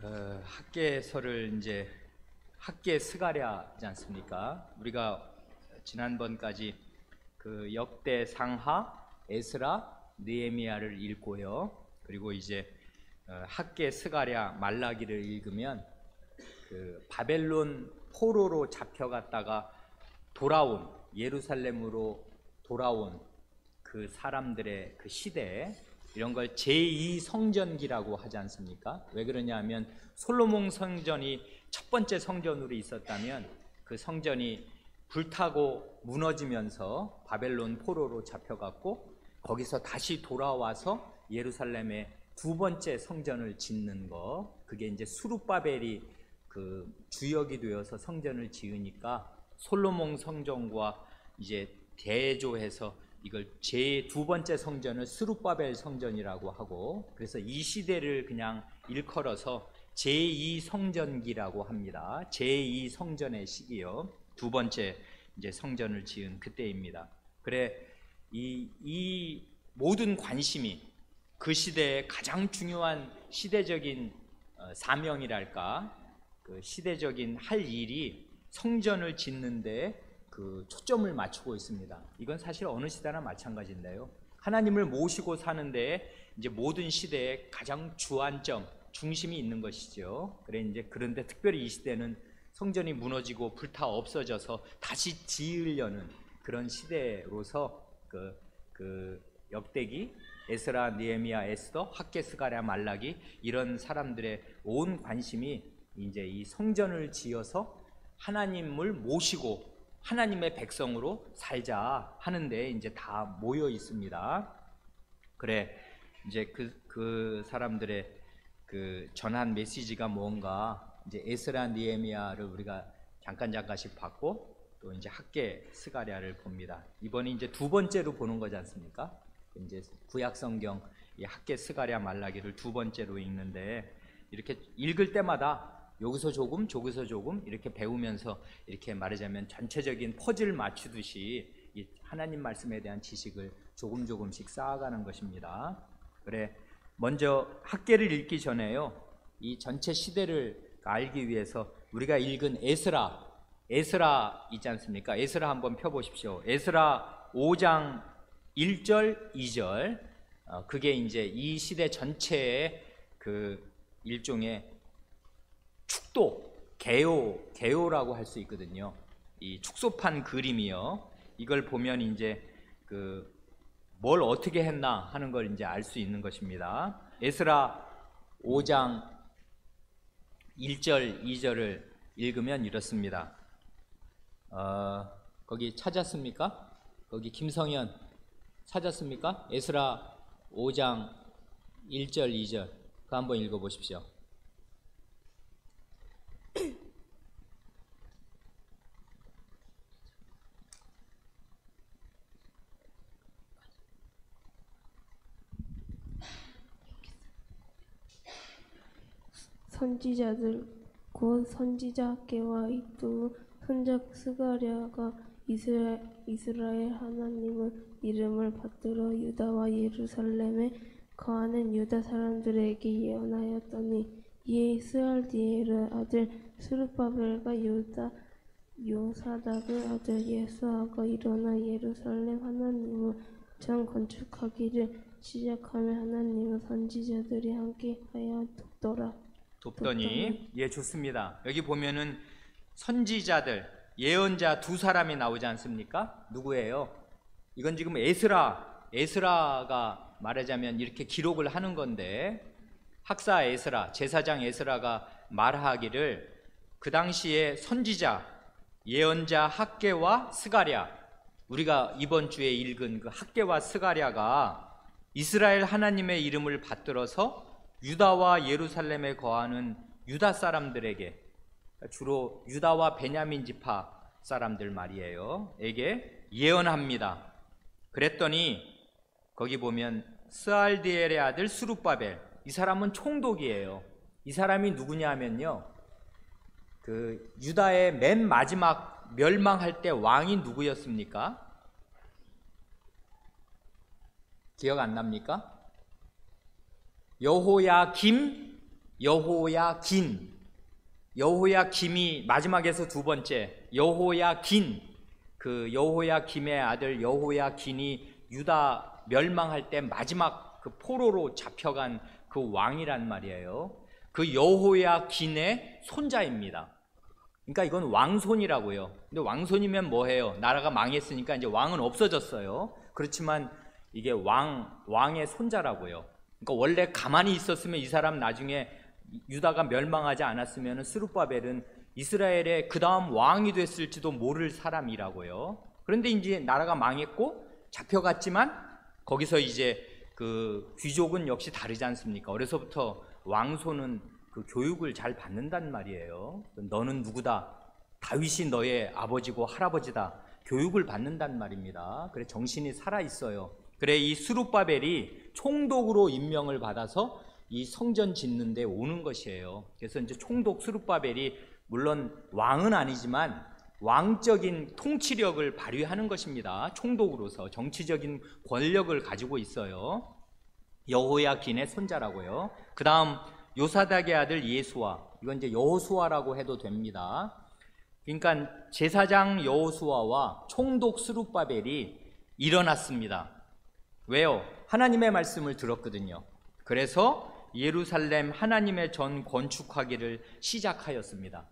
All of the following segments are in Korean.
학개서를 이제 학개 스가랴지 않습니까? 우리가 지난번까지 그 역대 상하, 에스라, 느헤미야를 읽고요. 그리고 이제 학개 스가랴, 말라기를 읽으면 그 바벨론 포로로 잡혀갔다가 돌아온 예루살렘으로 돌아온 그 사람들의 그 시대, 이런 걸 제2성전기라고 하지 않습니까? 왜 그러냐 하면 솔로몬 성전이 첫 번째 성전으로 있었다면 그 성전이 불타고 무너지면서 바벨론 포로로 잡혀갔고 거기서 다시 돌아와서 예루살렘에 두 번째 성전을 짓는 거, 그게 이제 수룹바벨이 그 주역이 되어서 성전을 지으니까 솔로몬 성전과 이제 대조해서 이걸 제2 번째 성전을 스룹바벨 성전이라고 하고, 그래서 이 시대를 그냥 일컬어서 제2성전기라고 합니다. 제2성전의 시기요. 두 번째 이제 성전을 지은 그때입니다. 그래 이 모든 관심이 그 시대의 가장 중요한 시대적인 사명이랄까, 그 시대적인 할 일이 성전을 짓는데 그 초점을 맞추고 있습니다. 이건 사실 어느 시대나 마찬가지인데요. 하나님을 모시고 사는데 이제 모든 시대에 가장 주안점, 중심이 있는 것이죠. 그래 이제 그런데 특별히 이 시대는 성전이 무너지고 불타 없어져서 다시 지으려는 그런 시대로서 그 역대기, 에스라, 느헤미야, 에스더, 학개 스가랴, 말라기, 이런 사람들의 온 관심이 이제 이 성전을 지어서 하나님을 모시고 하나님의 백성으로 살자 하는데 이제 다 모여 있습니다. 그래 이제 그 사람들의 그 전한 메시지가 뭔가, 이제 에스라, 느헤미야를 우리가 잠깐씩 봤고 또 이제 학개 스가랴를 봅니다. 이번에 이제 두 번째로 보는 거지 않습니까? 이제 구약 성경 이 학개 스가랴, 말라기를 두 번째로 읽는데, 이렇게 읽을 때마다 여기서 조금 저기서 조금 이렇게 배우면서, 이렇게 말하자면 전체적인 퍼즐 맞추듯이 이 하나님 말씀에 대한 지식을 조금씩 쌓아가는 것입니다. 그래 먼저 학개를 읽기 전에요, 이 전체 시대를 알기 위해서 우리가 읽은 에스라 있지 않습니까? 에스라 한번 펴보십시오. 에스라 5장 1절 2절, 그게 이제 이 시대 전체의 그 일종의 축도, 개요라고 할 수 있거든요. 이 축소판 그림이요. 이걸 보면 이제 그 뭘 어떻게 했나 하는 걸 이제 알 수 있는 것입니다. 에스라 5장 1절 2절을 읽으면 이렇습니다. 거기 찾았습니까? 거기 김성현 찾았습니까? 에스라 5장 1절 2절 그 한번 읽어보십시오. 선지자들 곧 선지자 학개와 이뚜 손자 스가랴가 이스라엘 하나님의 이름을 받들어 유다와 예루살렘에 거하는 유다 사람들에게 예언하였더니, 이에 스알디엘의 아들 스룹바벨과 유다 요사닥의 아들 예수아가 일어나 예루살렘 하나님을 재건축하기를 시작하며 하나님의 선지자들이 함께하여 돕더니. 예, 좋습니다. 여기 보면은 선지자들, 예언자 두 사람이 나오지 않습니까? 누구예요? 이건 지금 에스라가 말하자면 이렇게 기록을 하는 건데, 학사 에스라, 제사장 에스라가 말하기를 그 당시에 선지자, 예언자 학개와 스가랴, 우리가 이번 주에 읽은 그 학개와 스가랴가 이스라엘 하나님의 이름을 받들어서 유다와 예루살렘에 거하는 유다 사람들에게, 주로 유다와 베냐민 지파 사람들 말이에요, 에게 예언합니다. 그랬더니 거기 보면 스알디엘의 아들 스룹바벨, 이 사람은 총독이에요. 이 사람이 누구냐 하면요, 그 유다의 맨 마지막 멸망할 때 왕이 누구였습니까? 기억 안 납니까? 여호야김 여호야긴, 여호야김이 마지막에서 두 번째, 여호야긴, 그 여호야김의 아들 여호야긴이 유다 멸망할 때 마지막 그 포로로 잡혀간 그 왕이란 말이에요. 그 여호야긴의 손자입니다. 그러니까 이건 왕손이라고요. 근데 왕손이면 뭐해요? 나라가 망했으니까 이제 왕은 없어졌어요. 그렇지만 이게 왕의 손자라고요. 그러니까 원래 가만히 있었으면 이 사람 나중에 유다가 멸망하지 않았으면 스룹바벨은 이스라엘의 그 다음 왕이 됐을지도 모를 사람이라고요. 그런데 이제 나라가 망했고 잡혀갔지만 거기서 이제 그 귀족은 역시 다르지 않습니까? 어려서부터 왕손은 그 교육을 잘 받는단 말이에요. 너는 누구다? 다윗이 너의 아버지고 할아버지다. 교육을 받는단 말입니다. 그래 정신이 살아 있어요. 그래 이 스룹바벨이 총독으로 임명을 받아서 이 성전 짓는 데 오는 것이에요. 그래서 이제 총독 스룹바벨이 물론 왕은 아니지만 왕적인 통치력을 발휘하는 것입니다. 총독으로서 정치적인 권력을 가지고 있어요. 여호야긴의 손자라고요. 그 다음 요사닥의 아들 예수와, 이건 이제 여호수아라고 해도 됩니다. 그러니까 제사장 여호수아와 총독 스룹바벨이 일어났습니다. 왜요? 하나님의 말씀을 들었거든요. 그래서 예루살렘 하나님의 전 건축하기를 시작하였습니다.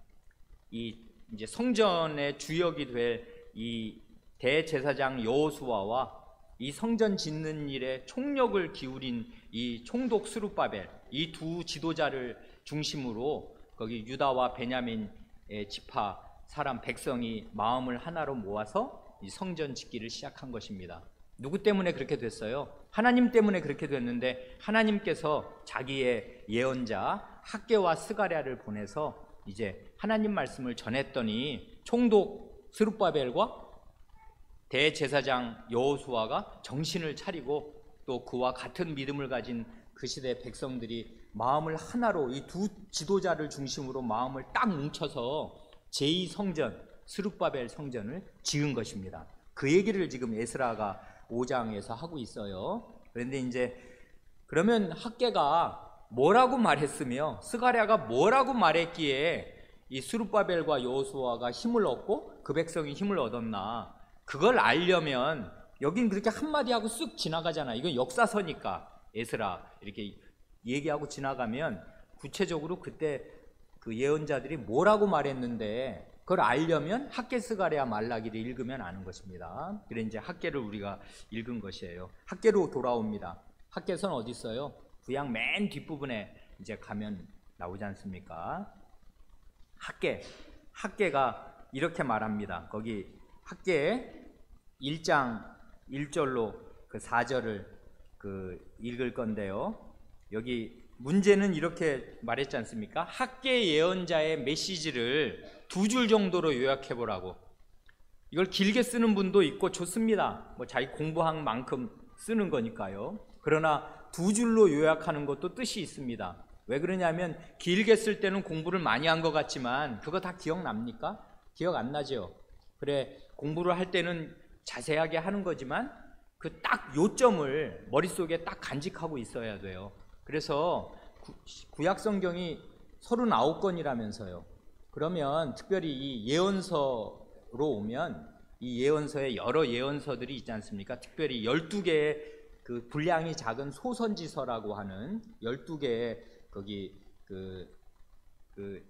이 이제 성전의 주역이 될 이 대제사장 여호수아와 이 성전 짓는 일에 총력을 기울인 이 총독 스룹바벨, 이 두 지도자를 중심으로 거기 유다와 베냐민의 지파 사람 백성이 마음을 하나로 모아서 이 성전 짓기를 시작한 것입니다. 누구 때문에 그렇게 됐어요? 하나님 때문에 그렇게 됐는데 하나님께서 자기의 예언자 학개와 스가랴를 보내서 이제 하나님 말씀을 전했더니 총독 스룹바벨과 대제사장 여호수아가 정신을 차리고 또 그와 같은 믿음을 가진 그 시대 백성들이 마음을 하나로 이 두 지도자를 중심으로 마음을 딱 뭉쳐서 제2성전 스룹바벨 성전을 지은 것입니다. 그 얘기를 지금 에스라가 5장에서 하고 있어요. 그런데 이제 그러면 학개가 뭐라고 말했으며 스가랴가 뭐라고 말했기에 이 스룹바벨과 여호수아가 힘을 얻고 그 백성이 힘을 얻었나, 그걸 알려면 여긴 그렇게 한마디 하고 쓱 지나가잖아. 이건 역사서니까 에스라 이렇게 얘기하고 지나가면 구체적으로 그때 그 예언자들이 뭐라고 말했는데 그걸 알려면 학개 스가랴 말라기를 읽으면 아는 것입니다. 그래 이제 학개를 우리가 읽은 것이에요. 학개로 돌아옵니다. 학개서는 어디 있어요? 구약 맨 뒷부분에 이제 가면 나오지 않습니까? 학개가 이렇게 말합니다. 거기 학개 1장 1절로 그 4절을 그 읽을 건데요. 여기 문제는 이렇게 말했지 않습니까? 학개 예언자의 메시지를 2줄 정도로 요약해 보라고. 이걸 길게 쓰는 분도 있고 좋습니다. 뭐 자기 공부한 만큼 쓰는 거니까요. 그러나 2줄로 요약하는 것도 뜻이 있습니다. 왜 그러냐면 길게 쓸 때는 공부를 많이 한 것 같지만 그거 다 기억납니까? 기억 안 나죠? 그래 공부를 할 때는 자세하게 하는 거지만 그 딱 요점을 머릿속에 딱 간직하고 있어야 돼요. 그래서 구약 성경이 39권이라면서요. 그러면 특별히 이 예언서로 오면 이 예언서에 여러 예언서들이 있지 않습니까? 특별히 12개의 그 분량이 작은 소선지서라고 하는 12개의 거기 그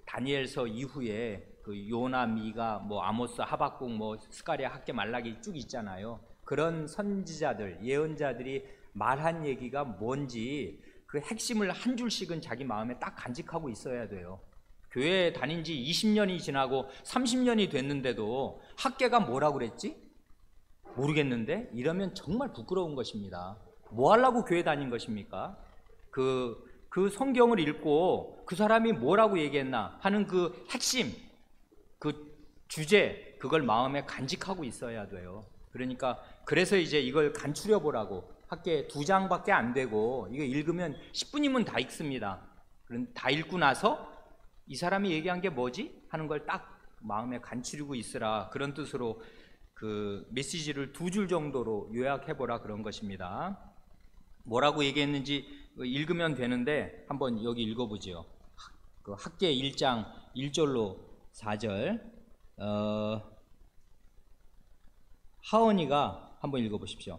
다니엘서 이후에 그 요나, 미가, 뭐 아모스, 하박국, 뭐 스가랴, 학개, 말라기 쭉 있잖아요. 그런 선지자들, 예언자들이 말한 얘기가 뭔지 그 핵심을 한 줄씩은 자기 마음에 딱 간직하고 있어야 돼요. 교회 다닌 지 20년이 지나고 30년이 됐는데도 학개가 뭐라고 그랬지? 모르겠는데? 이러면 정말 부끄러운 것입니다. 뭐 하려고 교회 다닌 것입니까? 그 성경을 읽고 그 사람이 뭐라고 얘기했나 하는 그 핵심, 그 주제, 그걸 마음에 간직하고 있어야 돼요. 그러니까 그래서 이제 이걸 간추려 보라고. 학개 2장밖에 안 되고 이거 읽으면 10분이면 다 읽습니다. 그럼 다 읽고 나서 이 사람이 얘기한 게 뭐지? 하는 걸 딱 마음에 간추리고 있으라, 그런 뜻으로 그 메시지를 2줄 정도로 요약해 보라 그런 것입니다. 뭐라고 얘기했는지 읽으면 되는데 한번 여기 읽어보죠. 그 학계 1장 1절로 4절 하원이가 한번 읽어보십시오.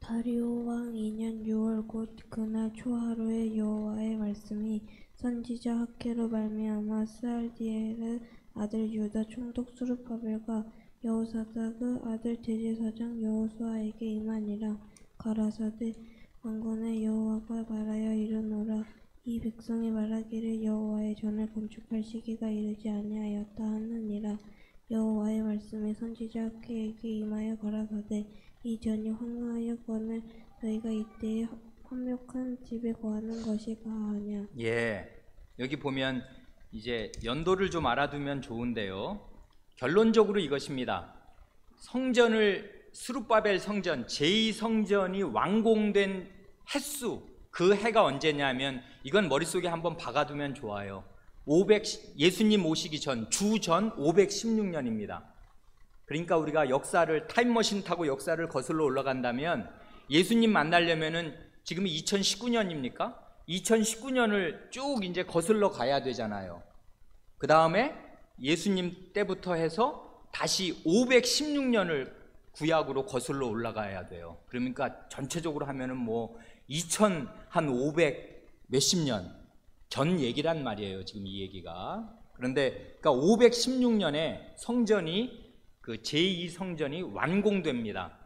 다리오 왕 2년 6월 곧 그날 초하루에 여호와의 말씀이 선지자 학개로 말미암아 스알디엘의 아들 유다 총독 스룹바벨과 여호사닥의 아들 대제사장 여호수아에게 임하니라. 가라사대 왕군의 여호와가 말하여 이르노라. 이 백성이 말하기를 여호와의 전을 건축할 시기가 이르지 아니하였다 하느니라. 여호와의 말씀이 선지자 학개에게 임하여 가라사대 이 전이 황하였거늘 너희가 이때에 화목한 집에 거하는 것이 가하냐. 예, 여기 보면 이제 연도를 좀 알아두면 좋은데요. 결론적으로 이것입니다. 성전을 스룹바벨 성전 제2성전이 완공된 횟수, 그 해가 언제냐면 이건 머릿속에 한번 박아두면 좋아요. 예수님 오시기 전 주전 516년입니다. 그러니까 우리가 역사를 타임머신 타고 역사를 거슬러 올라간다면 예수님 만나려면은 지금이 2019년입니까? 2019년을 쭉 이제 거슬러 가야 되잖아요. 그 다음에 예수님 때부터 해서 다시 516년을 구약으로 거슬러 올라가야 돼요. 그러니까 전체적으로 하면은 뭐 2500 몇십 년 전 얘기란 말이에요. 지금 이 얘기가. 그런데 그러니까 516년에 성전이 그 제2성전이 완공됩니다.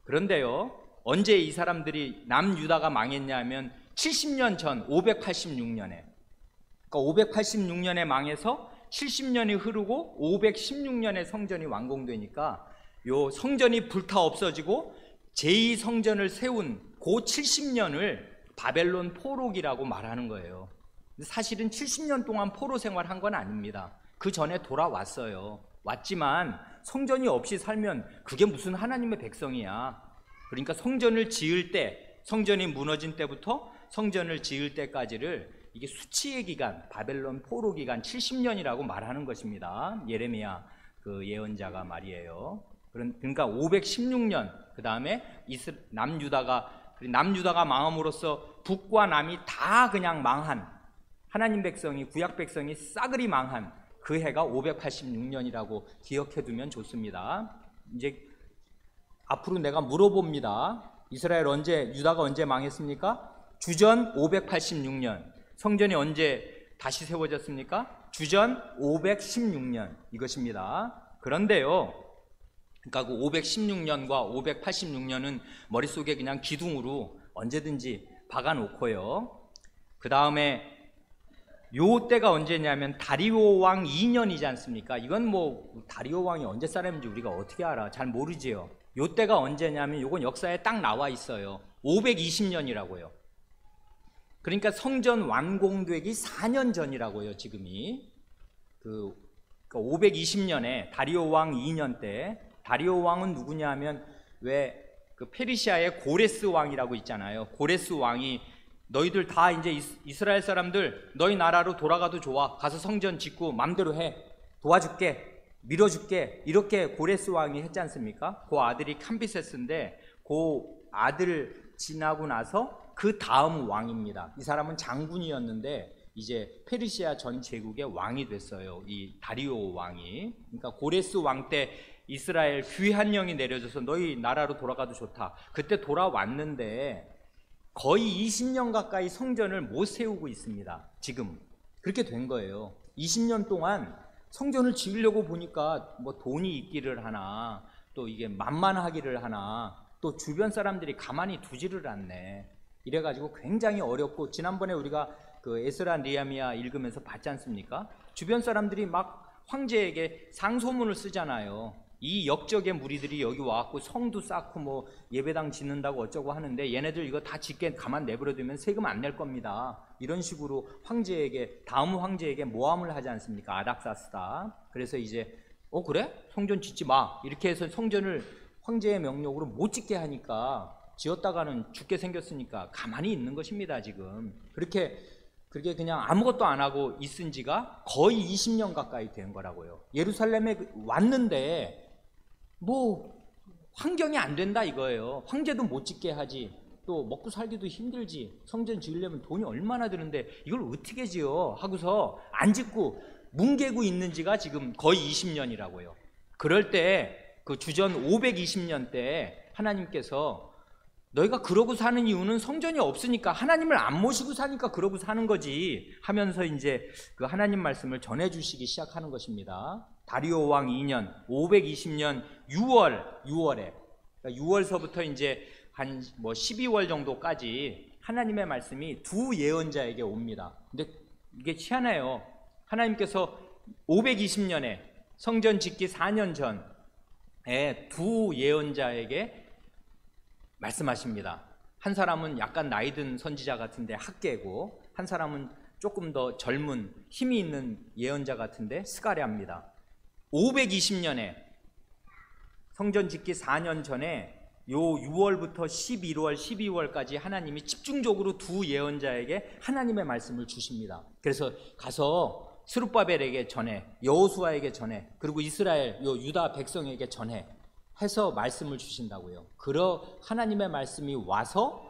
그런데요, 언제 이 사람들이 남유다가 망했냐면 70년 전 586년에, 그러니까 586년에 망해서 70년이 흐르고 516년에 성전이 완공되니까 요 성전이 불타 없어지고 제2성전을 세운 그 70년을 바벨론 포로기라고 말하는 거예요. 사실은 70년 동안 포로 생활한 건 아닙니다. 그 전에 돌아왔어요. 왔지만 성전이 없이 살면 그게 무슨 하나님의 백성이야. 그러니까 성전을 지을 때, 성전이 무너진 때부터 성전을 지을 때까지를 이게 수치의 기간, 바벨론 포로 기간 70년이라고 말하는 것입니다. 예레미야 그 예언자가 말이에요. 그러니까 516년, 그 다음에 남유다가 망함으로써 북과 남이 다 그냥 망한, 하나님 백성이, 구약 백성이 싸그리 망한 그 해가 586년이라고 기억해두면 좋습니다. 이제 앞으로 내가 물어봅니다. 유다가 언제 망했습니까? 주전 586년. 성전이 언제 다시 세워졌습니까? 주전 516년. 이것입니다. 그런데요, 그러니까 그 516년과 586년은 머릿속에 그냥 기둥으로 언제든지 박아놓고요. 그 다음에 요 때가 언제냐면 다리오 왕 2년이지 않습니까? 이건 뭐 다리오 왕이 언제 사람인지 우리가 어떻게 알아? 잘 모르지요. 요 때가 언제냐면 요건 역사에 딱 나와 있어요. 520년이라고요. 그러니까 성전 완공되기 4년 전이라고요. 지금이 그러니까 520년에 다리오 왕 2년 때, 다리오 왕은 누구냐면 왜 그 페르시아의 고레스 왕이라고 있잖아요. 고레스 왕이 너희들 다 이제 이스라엘 사람들 너희 나라로 돌아가도 좋아. 가서 성전 짓고 맘대로 해. 도와줄게. 밀어줄게. 이렇게 고레스 왕이 했지 않습니까? 그 아들이 캄비세스인데 그 아들 지나고 나서 그 다음 왕입니다. 이 사람은 장군이었는데 이제 페르시아 전 제국의 왕이 됐어요. 이 다리오 왕이. 그러니까 고레스 왕 때 이스라엘 귀한 영이 내려져서 너희 나라로 돌아가도 좋다. 그때 돌아왔는데 거의 20년 가까이 성전을 못 세우고 있습니다. 지금 그렇게 된 거예요. 20년 동안 성전을 지으려고 보니까 뭐 돈이 있기를 하나, 또 이게 만만하기를 하나, 또 주변 사람들이 가만히 두지를 않네. 이래가지고 굉장히 어렵고, 지난번에 우리가 그 에스라 느헤미야 읽으면서 봤지 않습니까? 주변 사람들이 막 황제에게 상소문을 쓰잖아요. 이 역적의 무리들이 여기 와갖고 성도 쌓고 뭐 예배당 짓는다고 어쩌고 하는데 얘네들 이거 다 짓게 가만 내버려두면 세금 안 낼 겁니다. 이런 식으로 황제에게, 다음 황제에게 모함을 하지 않습니까? 아닥사스다. 그래서 이제 그래? 성전 짓지 마. 이렇게 해서 성전을 황제의 명령으로 못 짓게 하니까, 지었다가는 죽게 생겼으니까 가만히 있는 것입니다. 지금 그렇게 그냥 아무것도 안 하고 있은 지가 거의 20년 가까이 된 거라고요. 예루살렘에 왔는데 뭐 환경이 안 된다 이거예요. 황제도 못 짓게 하지, 또 먹고 살기도 힘들지, 성전 지으려면 돈이 얼마나 드는데 이걸 어떻게 지어 하고서 안 짓고 뭉개고 있는 지가 지금 거의 20년이라고요. 그럴 때 그 주전 520년 때 하나님께서 너희가 그러고 사는 이유는 성전이 없으니까, 하나님을 안 모시고 사니까 그러고 사는 거지 하면서 이제 그 하나님 말씀을 전해주시기 시작하는 것입니다. 다리오 왕 2년 520년 6월에, 그러니까 6월서부터 이제 한 12월 정도까지 하나님의 말씀이 두 예언자에게 옵니다. 근데 이게 희한해요. 하나님께서 520년에 성전 짓기 4년 전에 두 예언자에게 말씀하십니다. 한 사람은 약간 나이 든 선지자 같은데 학개고, 한 사람은 조금 더 젊은 힘이 있는 예언자 같은데 스가랴입니다. 520년에 성전 짓기 4년 전에 요 6월부터 11월, 12월까지 하나님이 집중적으로 두 예언자에게 하나님의 말씀을 주십니다. 그래서 가서 스룹바벨에게 전해, 여호수아에게 전해, 그리고 이스라엘 요 유다 백성에게 전해 해서 말씀을 주신다고요. 그러 하나님의 말씀이 와서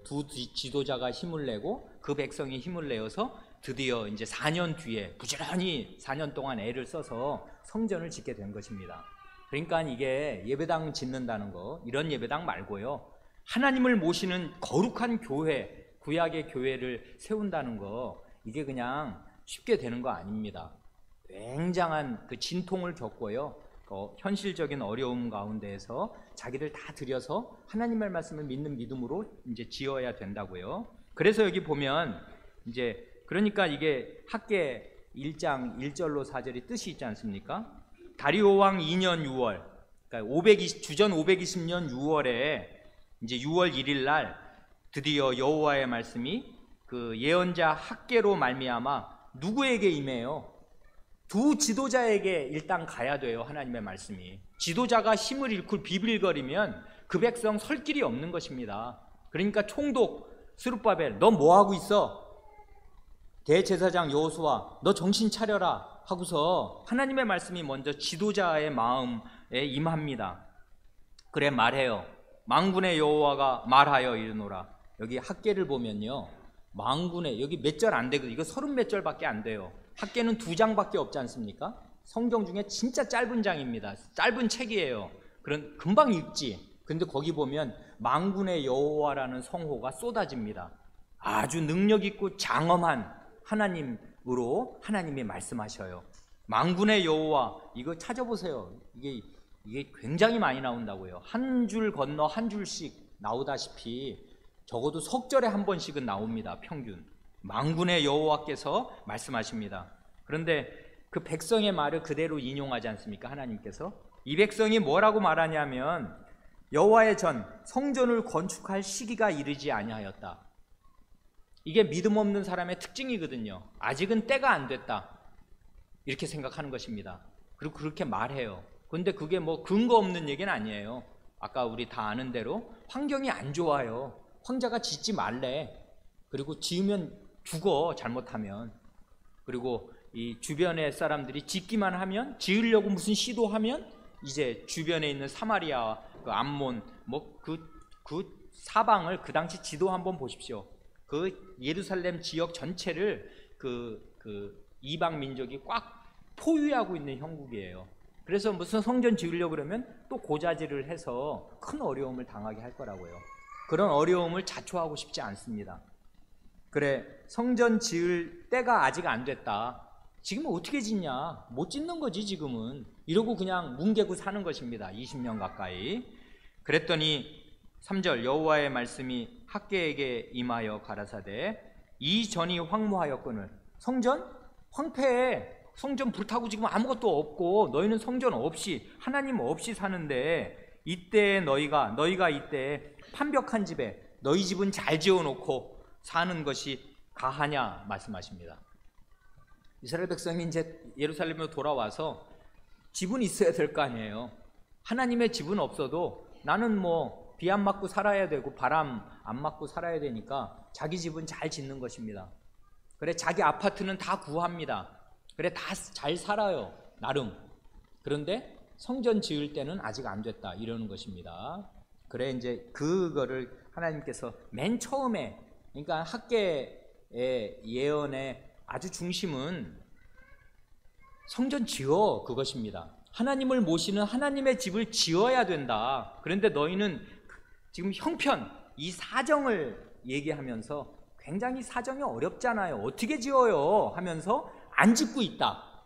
두 지도자가 힘을 내고 그 백성이 힘을 내어서 드디어 이제 4년 뒤에 부지런히 4년 동안 애를 써서 성전을 짓게 된 것입니다. 그러니까 이게 예배당 짓는다는 거, 이런 예배당 말고요, 하나님을 모시는 거룩한 교회, 구약의 교회를 세운다는 거, 이게 그냥 쉽게 되는 거 아닙니다. 굉장한 그 진통을 겪고요, 현실적인 어려움 가운데에서 자기를 다 들여서 하나님의 말씀을 믿는 믿음으로 이제 지어야 된다고요. 그래서 여기 보면 이제 그러니까 이게 학개 1장 1절로 4절이 뜻이 있지 않습니까? 다리오 왕 2년 6월, 그러니까 주전 520년 6월에 이제 6월 1일 날 드디어 여호와의 말씀이 그 예언자 학개로 말미암아 누구에게 임해요? 두 지도자에게 일단 가야 돼요. 하나님의 말씀이. 지도자가 힘을 잃고 비빌거리면 그 백성 설 길이 없는 것입니다. 그러니까 총독 스룹바벨, 너 뭐하고 있어? 대제사장 여호수아, 너 정신 차려라 하고서 하나님의 말씀이 먼저 지도자의 마음에 임합니다. 그래 말해요. 만군의 여호와가 말하여 이르노라. 여기 학개를 보면요, 만군의, 여기 몇 절 안 되거든요. 이거 30 몇 절밖에 안 돼요. 학개는 2장밖에 없지 않습니까? 성경 중에 진짜 짧은 장입니다. 짧은 책이에요. 그런 금방 읽지. 근데 거기 보면 만군의 여호와라는 성호가 쏟아집니다. 아주 능력 있고 장엄한 하나님으로 하나님이 말씀하셔요. 만군의 여호와, 이거 찾아보세요. 이게 굉장히 많이 나온다고요. 한 줄 건너 한 줄씩 나오다시피 적어도 석절에 한 번씩은 나옵니다. 평균. 만군의 여호와께서 말씀하십니다. 그런데 그 백성의 말을 그대로 인용하지 않습니까? 하나님께서 이 백성이 뭐라고 말하냐면 여호와의 전 성전을 건축할 시기가 이르지 아니하였다. 이게 믿음 없는 사람의 특징이거든요. 아직은 때가 안 됐다, 이렇게 생각하는 것입니다. 그리고 그렇게 말해요. 그런데 그게 뭐 근거 없는 얘기는 아니에요. 아까 우리 다 아는 대로 환경이 안 좋아요. 황자가 짓지 말래. 그리고 지으면 죽어, 잘못하면. 그리고 이 주변의 사람들이 짓기만 하면, 지으려고 무슨 시도하면 이제 주변에 있는 사마리아, 그 암몬, 뭐 그 사방을, 그 당시 지도 한번 보십시오. 그 예루살렘 지역 전체를 그 이방 민족이 꽉 포위하고 있는 형국이에요. 그래서 무슨 성전 지으려고 그러면 또 고자질을 해서 큰 어려움을 당하게 할 거라고요. 그런 어려움을 자초하고 싶지 않습니다. 그래, 성전 지을 때가 아직 안 됐다. 지금은 어떻게 짓냐? 못 짓는 거지 지금은. 이러고 그냥 뭉개고 사는 것입니다. 20년 가까이. 그랬더니 3절 여호와의 말씀이 학개에게 임하여 가라사대 이 전이 황무하였거늘. 성전 황폐해. 성전 불타고 지금 아무것도 없고 너희는 성전 없이, 하나님 없이 사는데, 이때 너희가 이때 판벽한 집에 너희 집은 잘 지어놓고 사는 것이 가하냐 말씀하십니다. 이스라엘 백성이 이제 예루살렘으로 돌아와서 집은 있어야 될 거 아니에요. 하나님의 집은 없어도 나는 뭐 비 안 맞고 살아야 되고 바람 안 맞고 살아야 되니까 자기 집은 잘 짓는 것입니다. 그래, 자기 아파트는 다 구합니다. 그래, 다 잘 살아요, 나름. 그런데 성전 지을 때는 아직 안 됐다 이러는 것입니다. 그래 이제 그거를 하나님께서 맨 처음에, 그러니까 학개의 예언의 아주 중심은 성전 지어 그것입니다. 하나님을 모시는 하나님의 집을 지어야 된다. 그런데 너희는 지금 형편, 이 사정을 얘기하면서 굉장히 사정이 어렵잖아요. 어떻게 지어요? 하면서 안 짓고 있다.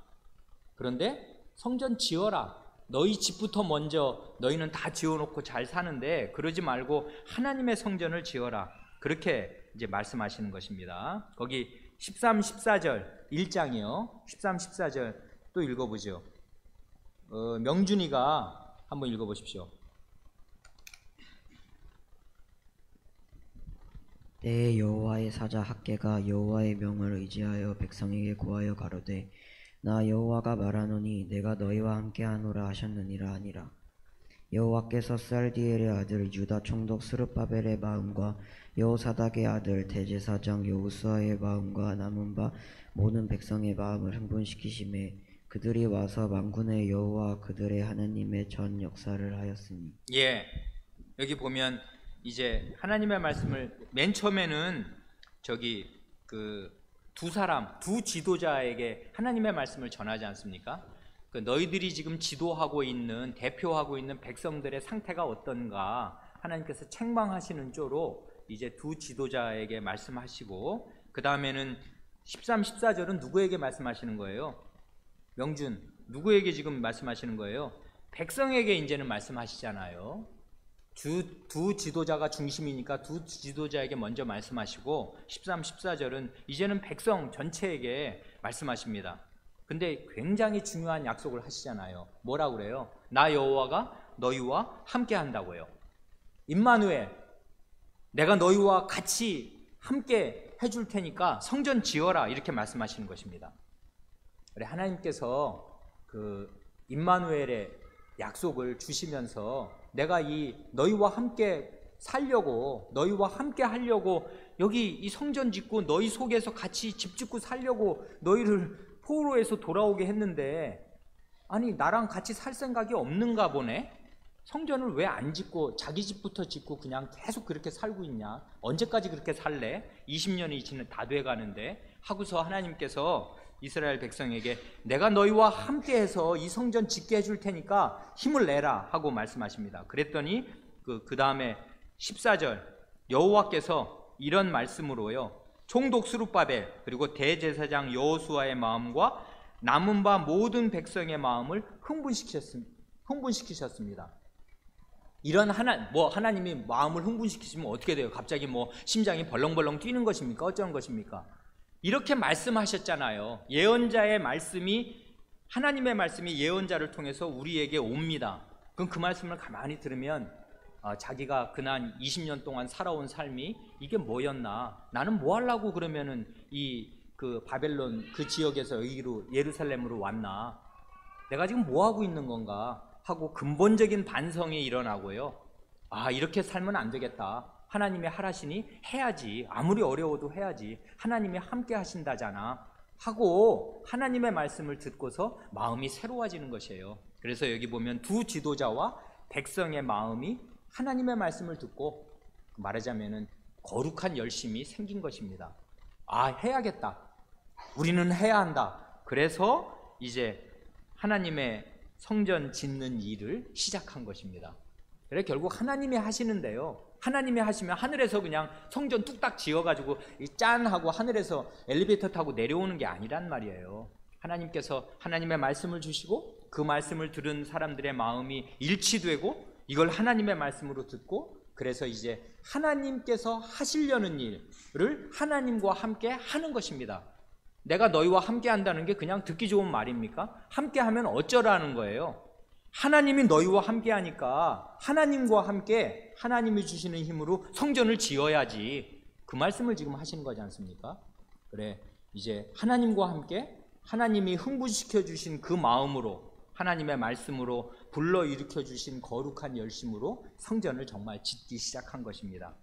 그런데 성전 지어라. 너희 집부터 먼저 너희는 다 지어놓고 잘 사는데 그러지 말고 하나님의 성전을 지어라. 그렇게 이제 말씀하시는 것입니다. 거기 13, 14절 1장이요. 13, 14절 또 읽어보죠. 명준이가 한번 읽어보십시오. 때에 여호와의 사자 학개가 여호와의 명을 의지하여 백성에게 고하여 가로되 나 여호와가 말하노니 내가 너희와 함께하노라 하셨느니라 하니라. 여호와께서 살디엘의 아들 유다 총독 스룹바벨의 마음과 여호사닥의 아들 대제사장 여호수아의 마음과 남은 바 모든 백성의 마음을 흥분시키심에 그들이 와서 만군의 여호와 그들의 하나님의 전 역사를 하였으니. 예, 여기 보면 이제 하나님의 말씀을 맨 처음에는 저기 그 두 사람, 두 지도자에게 하나님의 말씀을 전하지 않습니까? 그 너희들이 지금 지도하고 있는, 대표하고 있는 백성들의 상태가 어떤가 하나님께서 책망하시는 쪽으로 이제 두 지도자에게 말씀하시고, 그 다음에는 13, 14절은 누구에게 말씀하시는 거예요? 명준, 누구에게 지금 말씀하시는 거예요? 백성에게 이제는 말씀하시잖아요. 두 지도자가 중심이니까 두 지도자에게 먼저 말씀하시고 13, 14절은 이제는 백성 전체에게 말씀하십니다. 근데 굉장히 중요한 약속을 하시잖아요. 뭐라고 그래요? 나 여호와가 너희와 함께 한다고요. 임마누엘, 내가 너희와 같이 함께 해줄 테니까 성전 지어라, 이렇게 말씀하시는 것입니다. 그래, 하나님께서 그 임마누엘의 약속을 주시면서 내가 이 너희와 함께 살려고, 너희와 함께 하려고 여기 이 성전 짓고 너희 속에서 같이 집 짓고 살려고 너희를 포로에서 돌아오게 했는데, 아니 나랑 같이 살 생각이 없는가 보네? 성전을 왜 안 짓고 자기 집부터 짓고 그냥 계속 그렇게 살고 있냐? 언제까지 그렇게 살래? 20년이 다 돼가는데 하고서 하나님께서 이스라엘 백성에게 내가 너희와 함께해서 이 성전 짓게 해줄 테니까 힘을 내라 하고 말씀하십니다. 그랬더니 그 다음에 14절 여호와께서 이런 말씀으로요, 총독 스룹바벨 그리고 대제사장 여호수아의 마음과 남은 바 모든 백성의 마음을 흥분시키셨습니다. 이런 하나님이 마음을 흥분시키시면 어떻게 돼요? 갑자기 심장이 벌렁벌렁 뛰는 것입니까? 어쩌는 것입니까? 이렇게 말씀하셨잖아요. 예언자의 말씀이, 하나님의 말씀이 예언자를 통해서 우리에게 옵니다. 그럼 그 말씀을 가만히 들으면 자기가 그날 20년 동안 살아온 삶이 이게 뭐였나? 나는 뭐 하려고 그러면은 그 바벨론 그 지역에서 여기로 예루살렘으로 왔나? 내가 지금 뭐 하고 있는 건가? 하고 근본적인 반성이 일어나고요. 이렇게 살면 안 되겠다. 하나님이 하라시니 해야지. 아무리 어려워도 해야지. 하나님이 함께 하신다잖아 하고 하나님의 말씀을 듣고서 마음이 새로워지는 것이에요. 그래서 여기 보면 두 지도자와 백성의 마음이 하나님의 말씀을 듣고, 말하자면은 거룩한 열심이 생긴 것입니다. 해야겠다. 우리는 해야 한다. 그래서 이제 하나님의 성전 짓는 일을 시작한 것입니다. 그래 결국 하나님이 하시는데요, 하나님이 하시면 하늘에서 그냥 성전 뚝딱 지어가지고 짠 하고 하늘에서 엘리베이터 타고 내려오는 게 아니란 말이에요. 하나님께서 하나님의 말씀을 주시고 그 말씀을 들은 사람들의 마음이 일치되고 이걸 하나님의 말씀으로 듣고, 그래서 이제 하나님께서 하시려는 일을 하나님과 함께 하는 것입니다. 내가 너희와 함께 한다는 게 그냥 듣기 좋은 말입니까? 함께 하면 어쩌라는 거예요? 하나님이 너희와 함께 하니까 하나님과 함께 하나님이 주시는 힘으로 성전을 지어야지. 그 말씀을 지금 하시는 거지 않습니까? 그래, 이제 하나님과 함께 하나님이 흥분시켜 주신 그 마음으로, 하나님의 말씀으로 불러일으켜 주신 거룩한 열심으로 성전을 정말 짓기 시작한 것입니다.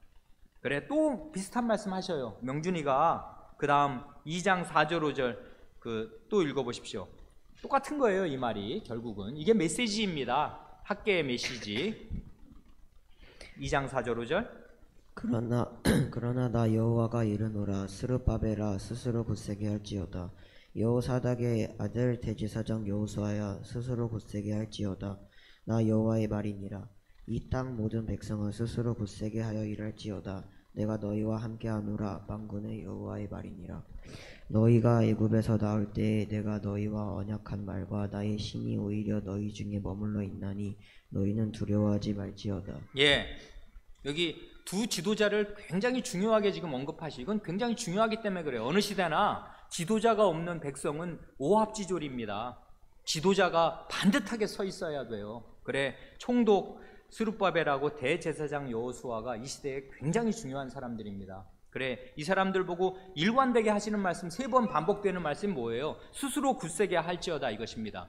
그래, 또 비슷한 말씀 하셔요. 명준이가 그 다음 2장 4절 5절 또 읽어보십시오. 똑같은 거예요. 이 말이 결국은 이게 메시지입니다. 학계의 메시지. 2장 4절 5절. 그러나 나 여호와가 이르노라 스룹바벨아 스스로 굳세게 할지어다. 여호사닥의 아들 대제사장 여호수아야 스스로 굳세게 할지어다. 나 여호와의 말이니라. 이 땅 모든 백성은 스스로 굳세게 하여 일할지어다. 내가 너희와 함께하노라. 만군의 여호와의 말이니라. 너희가 애굽에서 나올 때에 내가 너희와 언약한 말과 나의 신이 오히려 너희 중에 머물러 있나니 너희는 두려워하지 말지어다. 예, 여기 두 지도자를 굉장히 중요하게 지금 언급하시. 이건 굉장히 중요하기 때문에 그래요. 어느 시대나 지도자가 없는 백성은 오합지졸입니다. 지도자가 반듯하게 서 있어야 돼요. 그래, 총독 스룹바벨하고 대제사장 여호수아가 이 시대에 굉장히 중요한 사람들입니다. 그래, 이 사람들 보고 일관되게 하시는 말씀, 3번 반복되는 말씀이 뭐예요? 스스로 굳세게 할지어다 이것입니다.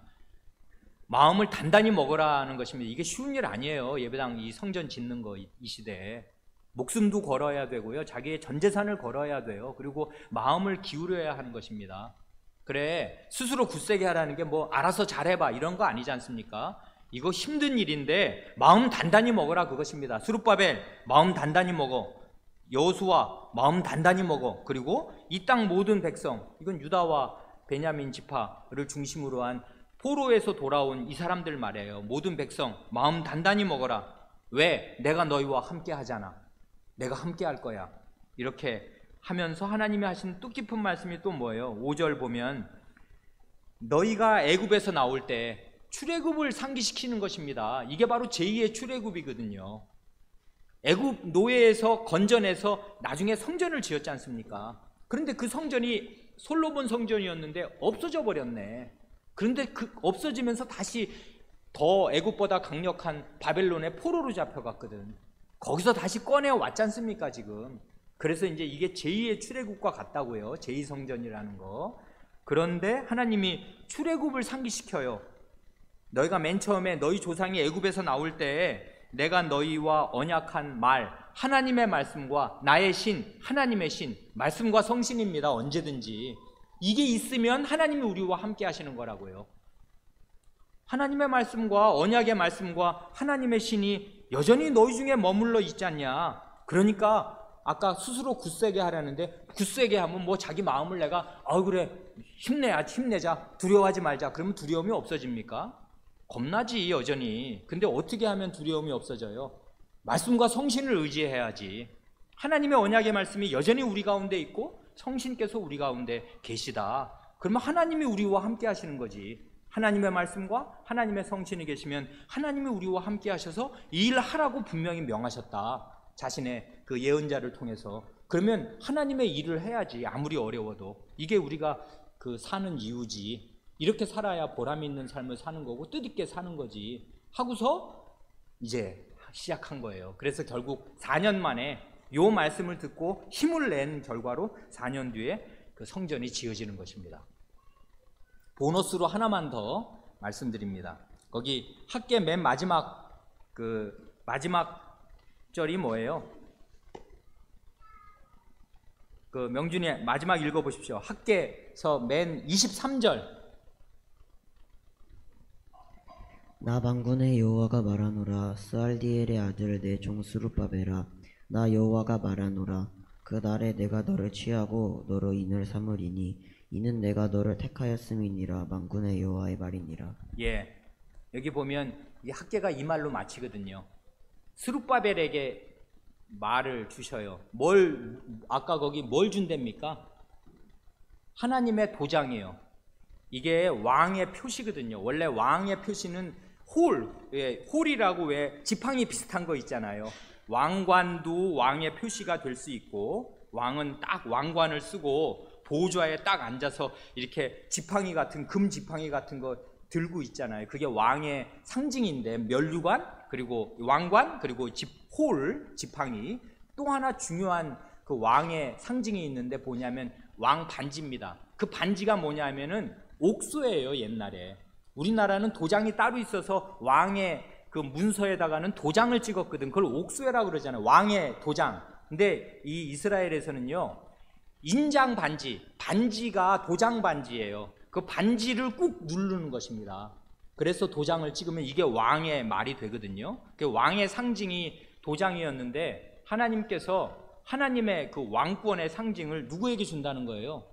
마음을 단단히 먹으라는 것입니다. 이게 쉬운 일 아니에요. 예배당 이 성전 짓는 거 이 시대에 목숨도 걸어야 되고요, 자기의 전 재산을 걸어야 돼요. 그리고 마음을 기울여야 하는 것입니다. 그래, 스스로 굳세게 하라는 게 뭐 알아서 잘해봐 이런 거 아니지 않습니까? 이거 힘든 일인데 마음 단단히 먹으라 그것입니다. 스룹바벨 마음 단단히 먹어. 여호수아 마음 단단히 먹어. 그리고 이 땅 모든 백성, 이건 유다와 베냐민 지파를 중심으로 한 포로에서 돌아온 이 사람들 말이에요. 모든 백성 마음 단단히 먹어라. 왜? 내가 너희와 함께 하잖아. 내가 함께 할 거야. 이렇게 하면서 하나님이 하신 뜻깊은 말씀이 또 뭐예요? 5절 보면 너희가 애굽에서 나올 때 출애굽을 상기시키는 것입니다. 이게 바로 제2의 출애굽이거든요. 애굽 노예에서 건져내서 나중에 성전을 지었지 않습니까? 그런데 그 성전이 솔로몬 성전이었는데 없어져 버렸네. 그런데 없어지면서 다시 더 애굽보다 강력한 바벨론의 포로로 잡혀갔거든. 거기서 다시 꺼내왔지 않습니까 지금. 그래서 이제 이게 제2의 출애굽과 같다고요. 제2성전이라는 거. 그런데 하나님이 출애굽을 상기시켜요. 너희가 맨 처음에 너희 조상이 애굽에서 나올 때 내가 너희와 언약한 말, 하나님의 말씀과 나의 신, 하나님의 신, 말씀과 성신입니다. 언제든지 이게 있으면 하나님이 우리와 함께 하시는 거라고요. 하나님의 말씀과 언약의 말씀과 하나님의 신이 여전히 너희 중에 머물러 있지 않냐. 그러니까 아까 스스로 굳세게 하라는데, 굳세게 하면 뭐 자기 마음을 내가 그래 힘내자, 두려워하지 말자, 그러면 두려움이 없어집니까? 겁나지 여전히. 근데 어떻게 하면 두려움이 없어져요? 말씀과 성신을 의지해야지. 하나님의 언약의 말씀이 여전히 우리 가운데 있고 성신께서 우리 가운데 계시다. 그러면 하나님이 우리와 함께 하시는 거지. 하나님의 말씀과 하나님의 성신이 계시면 하나님이 우리와 함께 하셔서 이 일을 하라고 분명히 명하셨다. 자신의 그 예언자를 통해서. 그러면 하나님의 일을 해야지. 아무리 어려워도. 이게 우리가 그 사는 이유지. 이렇게 살아야 보람 있는 삶을 사는 거고 뜻있게 사는 거지 하고서 이제 시작한 거예요. 그래서 결국 4년 만에 요 말씀을 듣고 힘을 낸 결과로 4년 뒤에 그 성전이 지어지는 것입니다. 보너스로 하나만 더 말씀드립니다. 거기 학계 맨 마지막 마지막 절이 뭐예요? 그 명준이 마지막 읽어보십시오. 학계에서 맨 23절. 나 만군의 여호와가 말하노라 스알디엘의 아들 내 종 스룹바벨아 나 여호와가 말하노라 그 날에 내가 너를 취하고 너로 인을 삼으리니 이는 내가 너를 택하였음이니라 만군의 여호와의 말이니라. 예, 여기 보면 이 학계가 이 말로 마치거든요. 스룹바벨에게 말을 주셔요. 아까 거기 뭘 준답니까? 하나님의 도장이에요. 이게 왕의 표시거든요. 원래 왕의 표시는 홀이라고 왜 지팡이 비슷한 거 있잖아요. 왕관도 왕의 표시가 될 수 있고, 왕은 딱 왕관을 쓰고 보좌에 딱 앉아서 이렇게 지팡이 같은, 금 지팡이 같은 거 들고 있잖아요. 그게 왕의 상징인데, 면류관, 그리고 왕관, 그리고 지팡이. 또 하나 중요한 그 왕의 상징이 있는데 뭐냐면 왕 반지입니다. 그 반지가 뭐냐면은 옥소예요. 옛날에 우리나라는 도장이 따로 있어서 왕의 그 문서에다가는 도장을 찍었거든. 그걸 옥소라고 그러잖아요. 왕의 도장. 근데 이 이스라엘에서는요, 인장 반지가 도장 반지예요. 그 반지를 꾹 누르는 것입니다. 그래서 도장을 찍으면 이게 왕의 말이 되거든요. 그 왕의 상징이 도장이었는데 하나님께서 하나님의 그 왕권의 상징을 누구에게 준다는 거예요?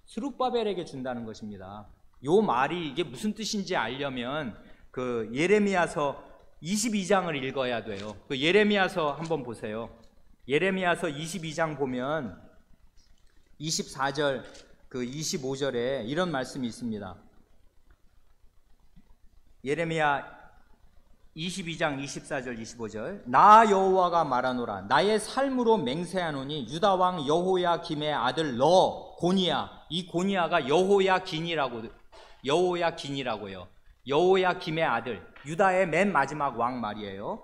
스룹바벨에게 준다는 것입니다. 요 말이 이게 무슨 뜻인지 알려면 그 예레미야서 22장을 읽어야 돼요. 그 예레미야서 한번 보세요. 예레미야서 22장 보면 24절 그 25절에 이런 말씀이 있습니다. 예레미야 22장 24절 25절 나 여호와가 말하노라 나의 삶으로 맹세하노니 유다 왕 여호야김의 아들 너 고니야, 이 고니야가 여호야긴이라고요. 여호야김의 아들, 유다의 맨 마지막 왕 말이에요.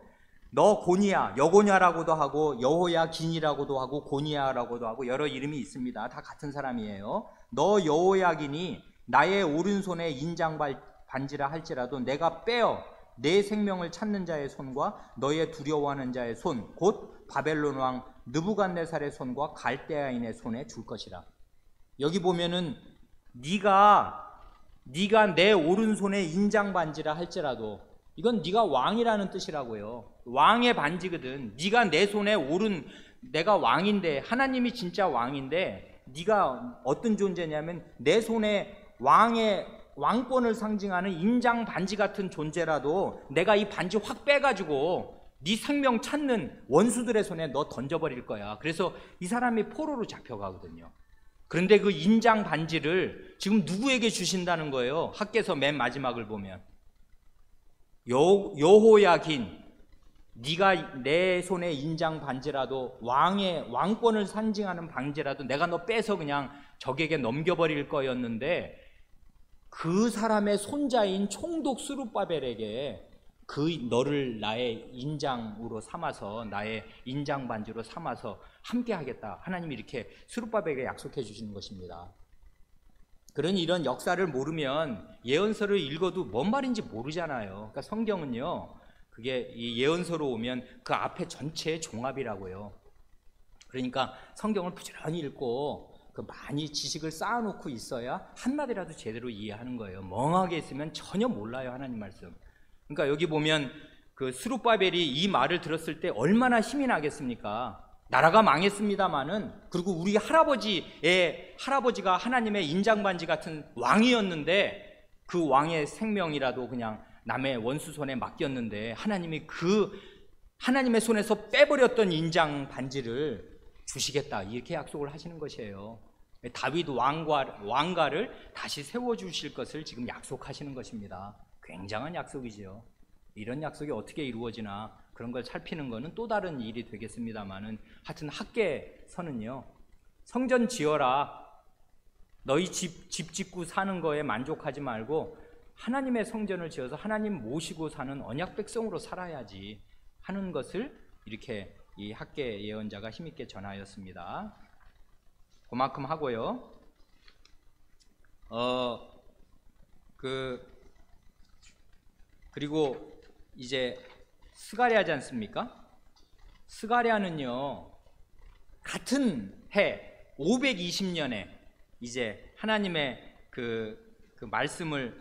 너 고니야, 여고냐라고도 하고 여호야긴이라고도 하고 고니야라고도 하고 여러 이름이 있습니다. 다 같은 사람이에요. 너 여호야긴이 나의 오른손에 인장 반지라 할지라도 내가 빼어 내 생명을 찾는 자의 손과 너의 두려워하는 자의 손 곧 바벨론 왕 느부갓네살의 손과 갈대아인의 손에 줄 것이라. 여기 보면은 네가 내 오른손에 인장 반지라 할지라도 이건 네가 왕이라는 뜻이라고요. 왕의 반지거든. 네가 내 손에 내가 왕인데 하나님이 진짜 왕인데 네가 어떤 존재냐면 내 손에 왕권을 상징하는 인장 반지 같은 존재라도 내가 이 반지 확 빼가지고 네 생명 찾는 원수들의 손에 너 던져버릴 거야. 그래서 이 사람이 포로로 잡혀가거든요. 그런데 그 인장 반지를 지금 누구에게 주신다는 거예요? 학개서 맨 마지막을 보면 여호야긴 네가 내 손에 인장 반지라도 왕권을 상징하는 반지라도 내가 너 빼서 그냥 적에게 넘겨버릴 거였는데 그 사람의 손자인 총독 스룹바벨에게 너를 나의 인장으로 삼아서 나의 인장 반지로 삼아서 함께 하겠다. 하나님이 이렇게 스룹바벨에게 약속해 주시는 것입니다. 그러니 이런 역사를 모르면 예언서를 읽어도 뭔 말인지 모르잖아요. 그러니까 성경은요, 그게 이 예언서로 오면 그 앞에 전체의 종합이라고요. 그러니까 성경을 부지런히 읽고 많이 지식을 쌓아놓고 있어야 한마디라도 제대로 이해하는 거예요. 멍하게 있으면 전혀 몰라요, 하나님 말씀. 그러니까 여기 보면 그 스룹바벨이 이 말을 들었을 때 얼마나 힘이 나겠습니까? 나라가 망했습니다마는, 그리고 우리 할아버지가 하나님의 인장반지 같은 왕이었는데 그 왕의 생명이라도 그냥 남의 원수 손에 맡겼는데 하나님이 하나님의 손에서 빼버렸던 인장반지를 주시겠다, 이렇게 약속을 하시는 것이에요. 다윗 왕가를 다시 세워주실 것을 지금 약속하시는 것입니다. 굉장한 약속이죠. 이런 약속이 어떻게 이루어지나 그런 걸 살피는 것은 또 다른 일이 되겠습니다만은, 하여튼 학개서는요, 성전 지어라, 너희 집 짓고 사는 거에 만족하지 말고 하나님의 성전을 지어서 하나님 모시고 사는 언약 백성으로 살아야지 하는 것을 이렇게 이 학개 예언자가 힘있게 전하였습니다. 그만큼 하고요. 그리고 이제 스가랴지 않습니까? 스가랴는요, 같은 해 520년에 이제 하나님의 그 말씀을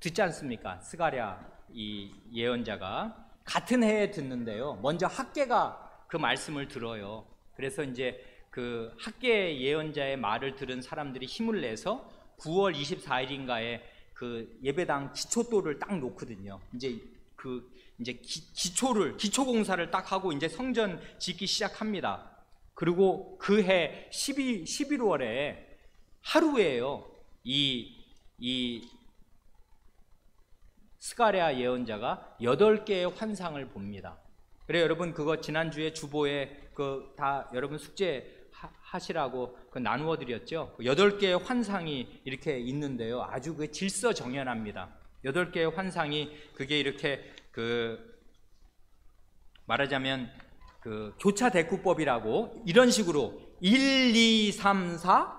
듣지 않습니까? 스가랴 이 예언자가 같은 해에 듣는데요, 먼저 학개가 그 말씀을 들어요. 그래서 이제 그 학개 예언자의 말을 들은 사람들이 힘을 내서 9월 24일인가에 그 예배당 기초돌을 딱 놓거든요. 이제 기초 공사를 딱 하고 이제 성전 짓기 시작합니다. 그리고 그 해 11월에 하루에요, 이 스가랴 예언자가 8개의 환상을 봅니다. 그래, 여러분 그거 지난주에 주보에 다 여러분 숙제 하시라고 나누어 드렸죠. 8개의 환상이 이렇게 있는데요, 아주 그 질서정연합니다. 8개의 환상이 그게 이렇게 말하자면 교차대꾸법이라고 이런 식으로 1, 2, 3, 4,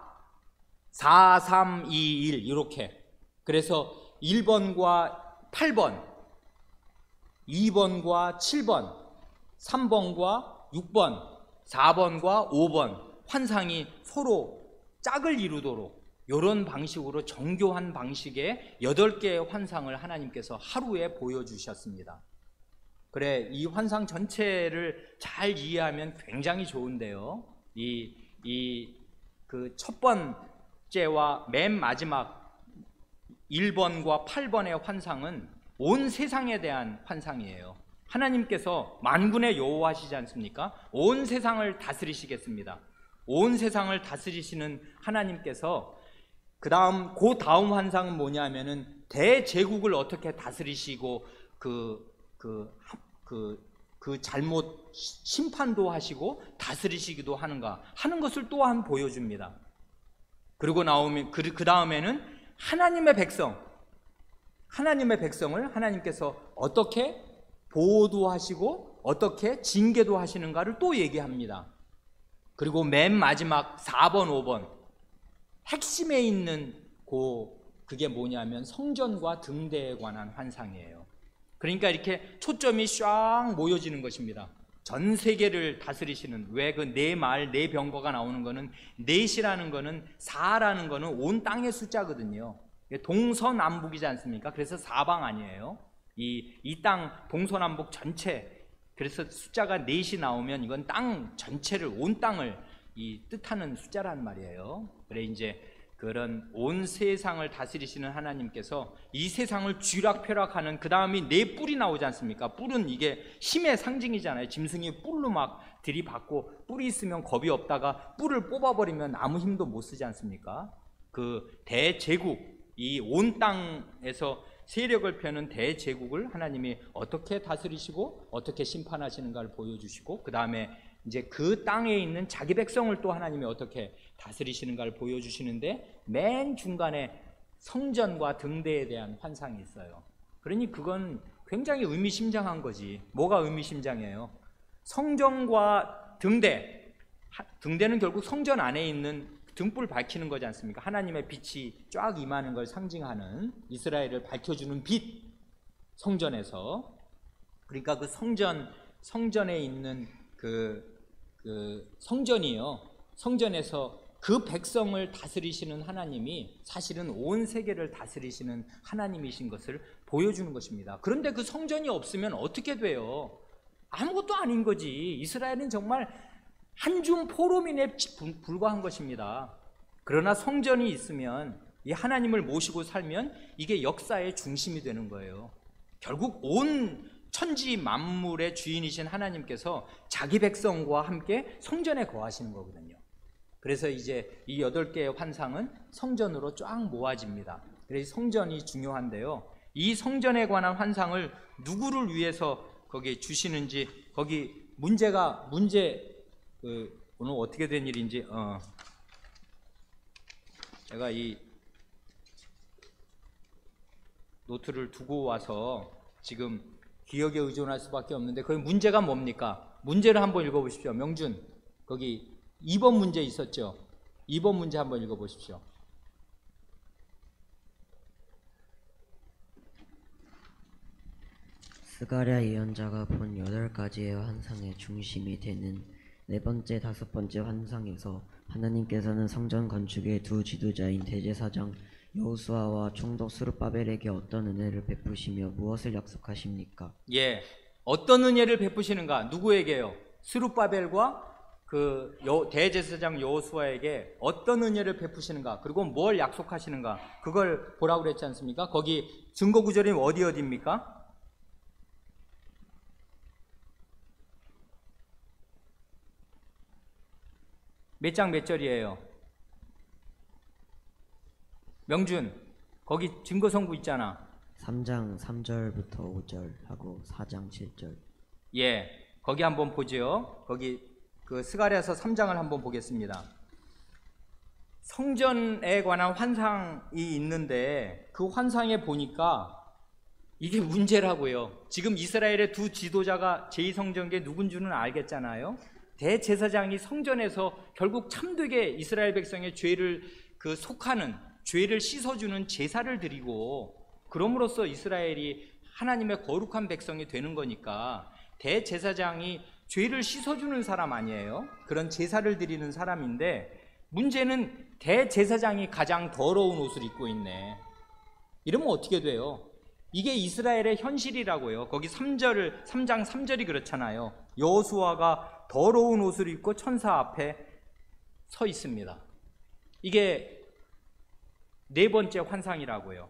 4, 3, 2, 1 이렇게, 그래서 1번과 8번, 2번과 7번, 3번과 6번, 4번과 5번 환상이 서로 짝을 이루도록 이런 방식으로 정교한 방식의 8개의 환상을 하나님께서 하루에 보여주셨습니다. 그래, 이 환상 전체를 잘 이해하면 굉장히 좋은데요. 그 첫 번째와 맨 마지막 1번과 8번의 환상은 온 세상에 대한 환상이에요. 하나님께서 만군의 여호와시지 않습니까? 온 세상을 다스리시겠습니다. 온 세상을 다스리시는 하나님께서 그 다음 환상은 뭐냐면은 대제국을 어떻게 다스리시고 그 잘못 심판도 하시고 다스리시기도 하는가 하는 것을 또한 보여줍니다. 그리고 나오면 그 다음에는 하나님의 백성을 하나님께서 어떻게 보호도 하시고 어떻게 징계도 하시는가를 또 얘기합니다. 그리고 맨 마지막 4번, 5번 핵심에 있는 그게 뭐냐면 성전과 등대에 관한 환상이에요. 그러니까 이렇게 초점이 쫙 모여지는 것입니다. 전 세계를 다스리시는, 왜 그 네 말, 네 병거가 나오는 거는, 넷이라는 거는, 4라는 거는 온 땅의 숫자거든요. 동서남북이지 않습니까? 그래서 사방 아니에요. 이 땅 동서남북 전체, 그래서 숫자가 넷이 나오면 이건 땅 전체를, 온 땅을 뜻하는 숫자란 말이에요. 그래, 이제 그런 온 세상을 다스리시는 하나님께서 이 세상을 쥐락펴락하는, 그 다음에 네 뿔이 나오지 않습니까? 뿔은 이게 힘의 상징이잖아요. 짐승이 뿔로 막 들이받고, 뿔이 있으면 겁이 없다가 뿔을 뽑아버리면 아무 힘도 못 쓰지 않습니까? 그 대제국, 이 온 땅에서 세력을 펴는 대제국을 하나님이 어떻게 다스리시고 어떻게 심판하시는가를 보여주시고, 그 다음에 이제 그 땅에 있는 자기 백성을 또 하나님이 어떻게 다스리시는가를 보여주시는데, 맨 중간에 성전과 등대에 대한 환상이 있어요. 그러니 그건 굉장히 의미심장한 거지. 뭐가 의미심장해요? 성전과 등대는 결국 성전 안에 있는 등불 밝히는 거지 않습니까? 하나님의 빛이 쫙 임하는 걸 상징하는, 이스라엘을 밝혀주는 빛, 성전에서. 그러니까 그 성전에 있는 그 성전이요, 성전에서 그 백성을 다스리시는 하나님이 사실은 온 세계를 다스리시는 하나님이신 것을 보여주는 것입니다. 그런데 그 성전이 없으면 어떻게 돼요? 아무것도 아닌 거지. 이스라엘은 정말 한 줌 포로민에 불과한 것입니다. 그러나 성전이 있으면, 이 하나님을 모시고 살면 이게 역사의 중심이 되는 거예요. 결국 온 천지 만물의 주인이신 하나님께서 자기 백성과 함께 성전에 거하시는 거거든요. 그래서 이제 이 8개의 환상은 성전으로 쫙 모아집니다. 그래서 성전이 중요한데요, 이 성전에 관한 환상을 누구를 위해서 거기 주시는지, 거기 문제 오늘 어떻게 된 일인지 제가 이 노트를 두고 와서 지금 기억에 의존할 수밖에 없는데, 그 문제가 뭡니까? 문제를 한번 읽어보십시오. 명준, 거기 2번 문제 있었죠? 2번 문제 한번 읽어보십시오. 스가랴 예언자가 본 8가지의 환상의 중심이 되는 4번째, 5번째 환상에서 하나님께서는 성전 건축의 두 지도자인 대제사장 여호수아와 총독 스룹바벨에게 어떤 은혜를 베푸시며 무엇을 약속하십니까? 예, 어떤 은혜를 베푸시는가? 누구에게요? 스룹바벨과 대제사장 여호수아에게 어떤 은혜를 베푸시는가? 그리고 뭘 약속하시는가? 그걸 보라고 그랬지 않습니까? 거기 증거 구절이 어디입니까? 몇 장 몇 절이에요? 명준, 거기 증거성구 있잖아. 3장 3절부터 5절 하고 4장 7절. 예, 거기 한번 보죠. 거기 그 스가랴서 3장을 한번 보겠습니다. 성전에 관한 환상이 있는데, 그 환상에 보니까 이게 문제라고요. 지금 이스라엘의 두 지도자가 제2성전계 누군 줄은 알겠잖아요. 대제사장이 성전에서 결국 참되게 이스라엘 백성의 죄를 속하는, 죄를 씻어주는 제사를 드리고, 그럼으로써 이스라엘이 하나님의 거룩한 백성이 되는 거니까, 대제사장이 죄를 씻어주는 사람 아니에요? 그런 제사를 드리는 사람인데, 문제는 대제사장이 가장 더러운 옷을 입고 있네. 이러면 어떻게 돼요? 이게 이스라엘의 현실이라고요. 거기 3장 3절이 그렇잖아요. 여호수아가 더러운 옷을 입고 천사 앞에 서 있습니다. 이게 네 번째 환상이라고요.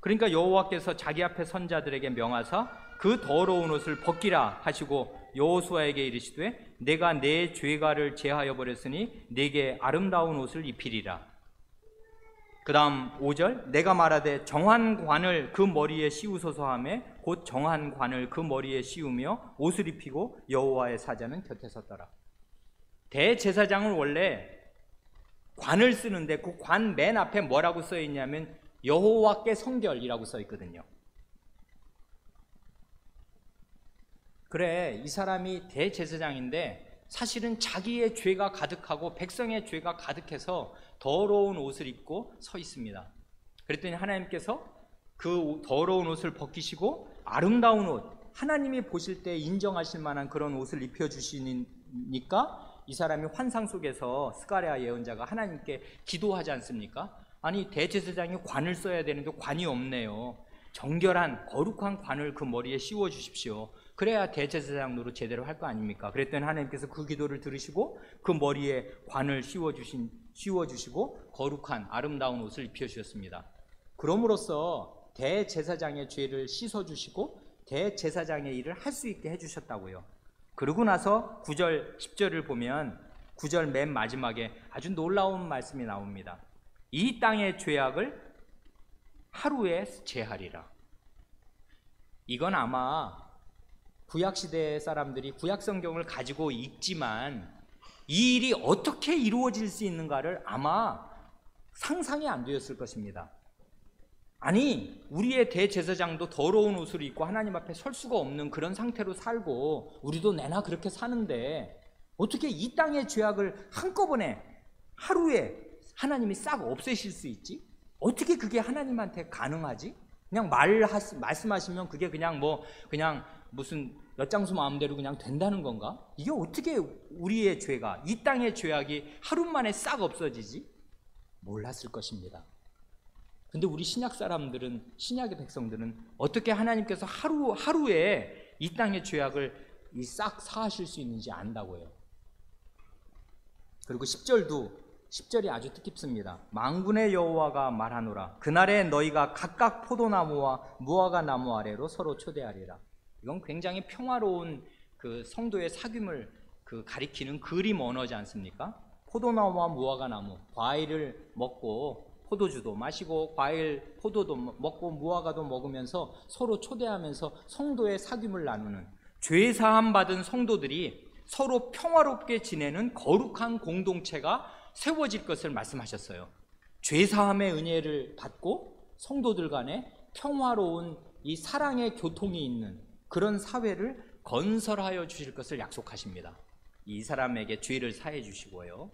그러니까 여호와께서 자기 앞에 선자들에게 명하사 그 더러운 옷을 벗기라 하시고 여호수아에게 이르시되 내가 내 죄가를 제하여 버렸으니 내게 아름다운 옷을 입히리라. 그 다음 5절 내가 말하되 정한 관을 그 머리에 씌우소서 하매 곧 정한 관을 그 머리에 씌우며 옷을 입히고 여호와의 사자는 곁에 섰더라. 대제사장은 원래 관을 쓰는데 그 관 맨 앞에 뭐라고 써 있냐면 여호와께 성결이라고 써 있거든요. 그래, 이 사람이 대제사장인데 사실은 자기의 죄가 가득하고 백성의 죄가 가득해서 더러운 옷을 입고 서 있습니다. 그랬더니 하나님께서 그 더러운 옷을 벗기시고 아름다운 옷, 하나님이 보실 때 인정하실 만한 그런 옷을 입혀주시니까 이 사람이 환상 속에서 스가랴 예언자가 하나님께 기도하지 않습니까? 아니, 대제사장이 관을 써야 되는데 관이 없네요. 정결한 거룩한 관을 그 머리에 씌워 주십시오. 그래야 대제사장 노릇 제대로 할 거 아닙니까? 그랬더니 하나님께서 그 기도를 들으시고 그 머리에 관을 씌워주시고 거룩한 아름다운 옷을 입혀주셨습니다. 그럼으로써 대제사장의 죄를 씻어주시고 대제사장의 일을 할 수 있게 해주셨다고요. 그러고 나서 9절 10절을 보면 9절 맨 마지막에 아주 놀라운 말씀이 나옵니다. 이 땅의 죄악을 하루에 제하리라. 이건 아마 구약시대 사람들이 구약성경을 가지고 읽지만 이 일이 어떻게 이루어질 수 있는가를 아마 상상이 안 되었을 것입니다. 아니, 우리의 대제사장도 더러운 옷을 입고 하나님 앞에 설 수가 없는 그런 상태로 살고 우리도 내나 그렇게 사는데 어떻게 이 땅의 죄악을 한꺼번에 하루에 하나님이 싹 없애실 수 있지? 어떻게 그게 하나님한테 가능하지? 그냥 말씀하시면 그게 그냥 무슨 엿장수 마음대로 그냥 된다는 건가? 이게 어떻게 우리의 죄가, 이 땅의 죄악이 하루 만에 싹 없어지지? 몰랐을 것입니다. 근데 우리 신약 사람들은, 신약의 백성들은 어떻게 하나님께서 하루에 이 땅의 죄악을 싹 사하실 수 있는지 안다고요. 그리고 10절이 아주 뜻깊습니다. 만군의 여호와가 말하노라. 그날에 너희가 각각 포도나무와 무화과 나무 아래로 서로 초대하리라. 이건 굉장히 평화로운 그 성도의 사귐을 가리키는 그림 언어지 않습니까? 포도나무와 무화과 나무, 과일을 먹고 포도주도 마시고 과일, 포도도 먹고 무화과도 먹으면서 서로 초대하면서 성도의 사귐을 나누는, 죄 사함 받은 성도들이 서로 평화롭게 지내는 거룩한 공동체가 세워질 것을 말씀하셨어요. 죄 사함의 은혜를 받고 성도들 간에 평화로운 이 사랑의 교통이 있는 그런 사회를 건설하여 주실 것을 약속하십니다. 이 사람에게 죄를 사해 주시고요.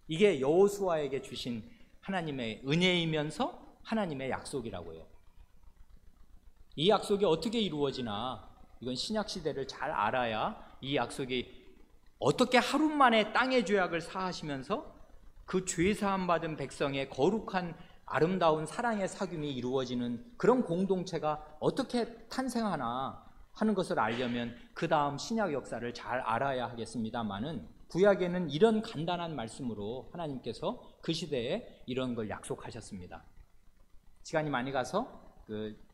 이게 여호수아에게 주신 하나님의 은혜이면서 하나님의 약속이라고요. 이 약속이 어떻게 이루어지나, 이건 신약 시대를 잘 알아야 이 약속이 어떻게 하루 만에 땅의 죄악을 사하시면서 그 죄 사함 받은 백성의 거룩한 아름다운 사랑의 사귐이 이루어지는 그런 공동체가 어떻게 탄생하나 하는 것을 알려면 그 다음 신약 역사를 잘 알아야 하겠습니다마는, 구약에는 이런 간단한 말씀으로 하나님께서 그 시대에 이런 걸 약속하셨습니다. 시간이 많이 가서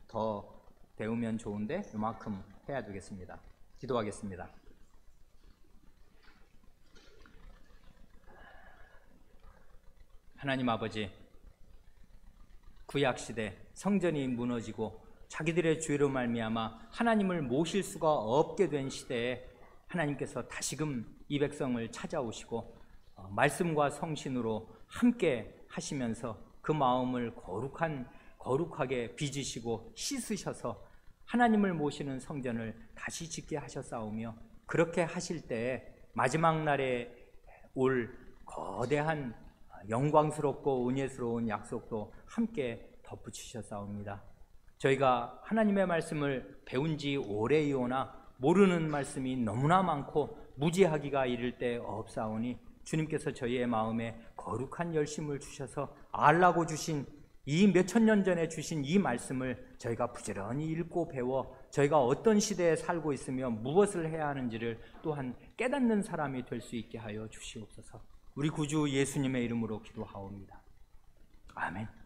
더 배우면 좋은데 이만큼 해야 되겠습니다. 기도하겠습니다. 하나님 아버지, 구약시대 성전이 무너지고 자기들의 죄로 말미암아 하나님을 모실 수가 없게 된 시대에 하나님께서 다시금 이 백성을 찾아오시고 말씀과 성신으로 함께 하시면서 그 마음을 거룩하게 빚으시고 씻으셔서 하나님을 모시는 성전을 다시 짓게 하셨사오며, 그렇게 하실 때 마지막 날에 올 거대한 영광스럽고 은혜스러운 약속도 함께 덧붙이셨사옵니다. 저희가 하나님의 말씀을 배운 지 오래이오나 모르는 말씀이 너무나 많고 무지하기가 이를 데 없사오니 주님께서 저희의 마음에 거룩한 열심을 주셔서 알라고 주신 이 몇천 년 전에 주신 이 말씀을 저희가 부지런히 읽고 배워 저희가 어떤 시대에 살고 있으며 무엇을 해야 하는지를 또한 깨닫는 사람이 될 수 있게 하여 주시옵소서. 우리 구주 예수님의 이름으로 기도하옵니다. 아멘.